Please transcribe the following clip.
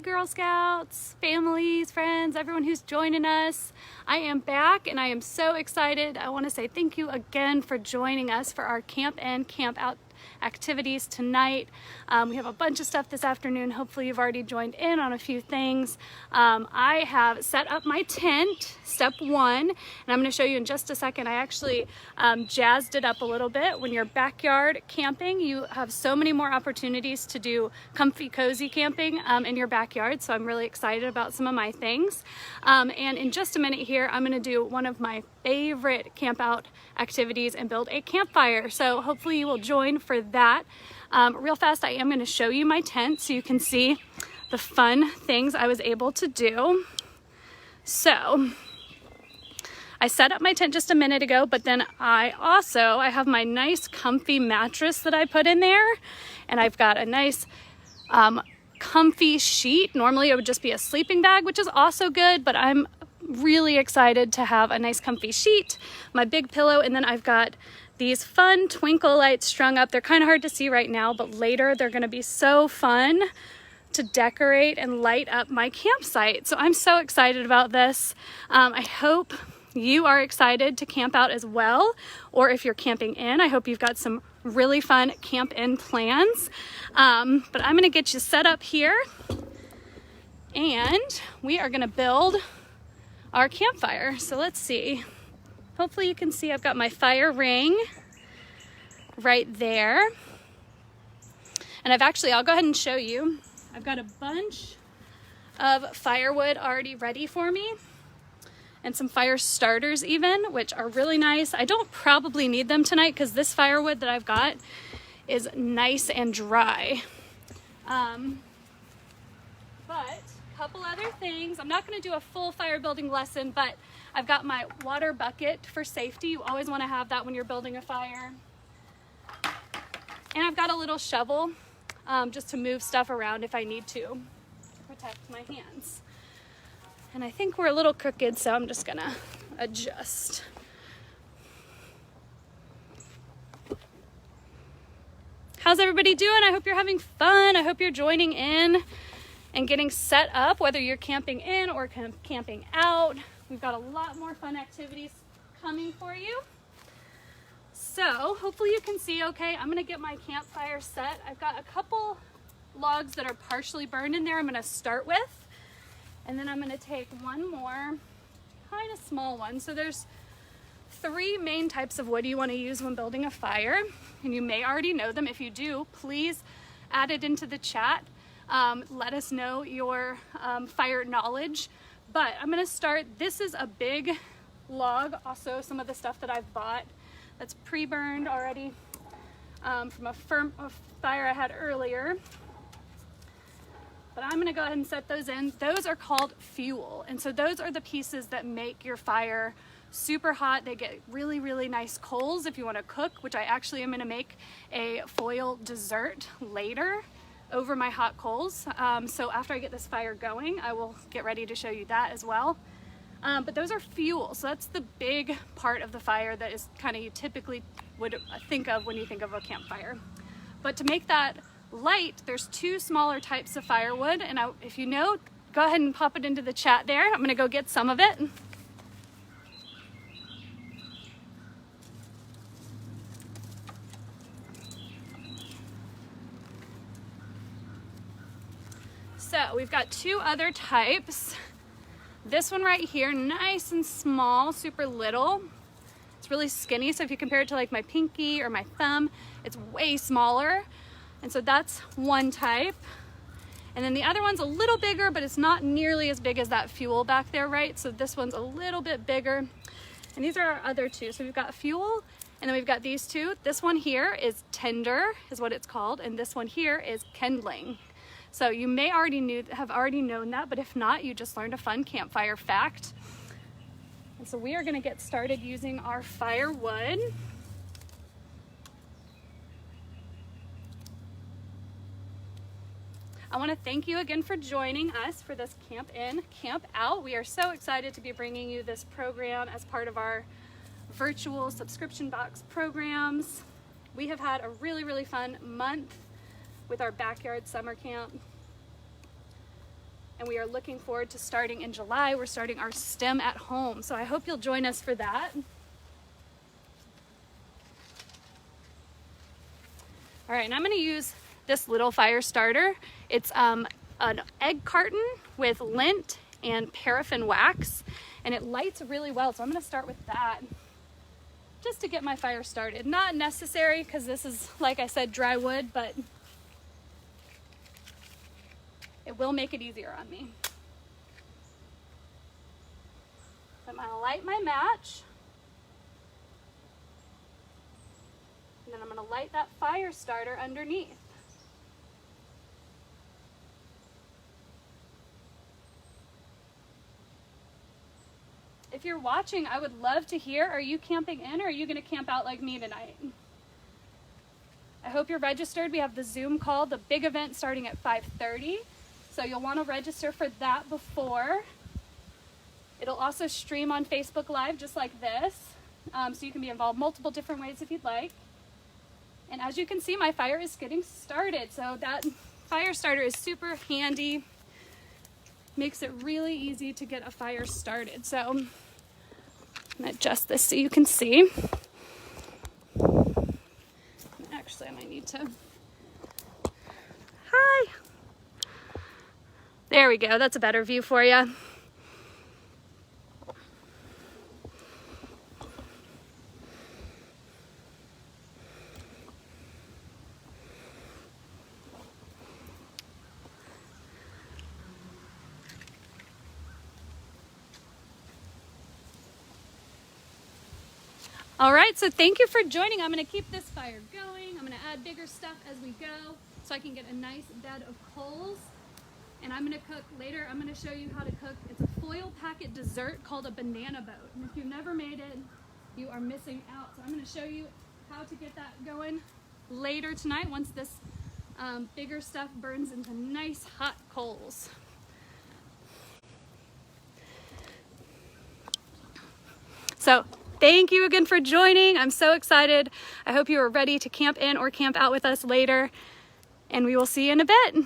Girl Scouts, families, friends, everyone who's joining us. I am back and I am so excited. I want to say thank you again for joining us for our camp in, camp out activities tonight. We have a bunch of stuff this afternoon. Hopefully you've already joined in on a few things. I have set up my tent, step one, and I'm going to show you in just a second. I actually jazzed it up a little bit. When you're backyard camping, you have so many more opportunities to do comfy, cozy camping in your backyard, so I'm really excited about some of my things. And in just a minute here, I'm going to do one of my favorite camp out activities and build a campfire. So hopefully you will join for that. Real fast, I am going to show you my tent so you can see the fun things I was able to do. So I set up my tent just a minute ago, but then I have my nice comfy mattress that I put in there, and I've got a nice comfy sheet. Normally it would just be a sleeping bag, which is also good, but I'm really excited to have a nice comfy sheet, my big pillow, and then I've got these fun twinkle lights strung up. They're kind of hard to see right now, but later they're going to be so fun to decorate and light up my campsite. So I'm so excited about this. I hope you are excited to camp out as well, or if you're camping in, I hope you've got some really fun camp in plans. But I'm going to get you set up here and we are going to build our campfire. So let's see. Hopefully you can see I've got my fire ring right there. And I'll go ahead and show you. I've got a bunch of firewood already ready for me, and some fire starters even, which are really nice. I don't probably need them tonight because this firewood that I've got is nice and dry. But couple other things. I'm not going to do a full fire building lesson, but I've got my water bucket for safety. You always want to have that when you're building a fire. And I've got a little shovel just to move stuff around if I need to protect my hands. And I think we're a little crooked, so I'm just gonna adjust. How's everybody doing? I hope you're having fun. I hope you're joining in and getting set up, whether you're camping in or camping out. We've got a lot more fun activities coming for you. So hopefully you can see okay. I'm gonna get my campfire set. I've got a couple logs that are partially burned in there I'm gonna start with. And then I'm gonna take one more kind of small one. So there's 3 main types of wood you wanna use when building a fire. And you may already know them. If you do, please add it into the chat. Let us know your fire knowledge. But I'm gonna start, this is a big log, also some of the stuff that I've bought that's pre-burned already from a fire I had earlier. But I'm gonna go ahead and set those in. Those are called fuel. And so those are the pieces that make your fire super hot. They get really, really nice coals if you wanna cook, which I actually am gonna make a foil dessert later over my hot coals. So after I get this fire going, I will get ready to show you that as well. But those are fuel. So that's the big part of the fire that is kind of you typically would think of when you think of a campfire. But to make that light, there's 2 smaller types of firewood. And if you know, go ahead and pop it into the chat there. I'm gonna go get some of it. So we've got 2 other types. This one right here, nice and small, super little. It's really skinny, so if you compare it to like my pinky or my thumb, it's way smaller. And so that's one type. And then the other one's a little bigger, but it's not nearly as big as that fuel back there, right? So this one's a little bit bigger. And these are our other 2. So we've got fuel, and then we've got these 2. This one here is tinder, is what it's called, and this one here is kindling. So you may have already known that, but if not, you just learned a fun campfire fact. And so we are gonna get started using our firewood. I wanna thank you again for joining us for this Camp In, Camp Out. We are so excited to be bringing you this program as part of our virtual subscription box programs. We have had a really, really fun month with our backyard summer camp. and we are looking forward to starting in July. We're starting our STEM at home, so I hope you'll join us for that. All right, and I'm gonna use this little fire starter. It's an egg carton with lint and paraffin wax, and it lights really well, so I'm gonna start with that just to get my fire started. Not necessary, because this is, like I said, dry wood, but it will make it easier on me. So I'm gonna light my match, and then I'm gonna light that fire starter underneath. If you're watching, I would love to hear, are you camping in or are you gonna camp out like me tonight? I hope you're registered. We have the Zoom call, the big event starting at 5:30. So you'll wanna register for that before. It'll also stream on Facebook Live just like this. So you can be involved multiple different ways if you'd like. And as you can see, my fire is getting started. So that fire starter is super handy. Makes it really easy to get a fire started. So I'm gonna adjust this so you can see. Actually, I might need to, hi. There we go, that's a better view for you. All right, so thank you for joining. I'm gonna keep this fire going. I'm gonna add bigger stuff as we go so I can get a nice bed of coals. And I'm gonna cook later. I'm gonna show you how to cook. It's a foil packet dessert called a banana boat. And if you've never made it, you are missing out. So I'm gonna show you how to get that going later tonight once this bigger stuff burns into nice hot coals. So thank you again for joining. I'm so excited. I hope you are ready to camp in or camp out with us later, and we will see you in a bit.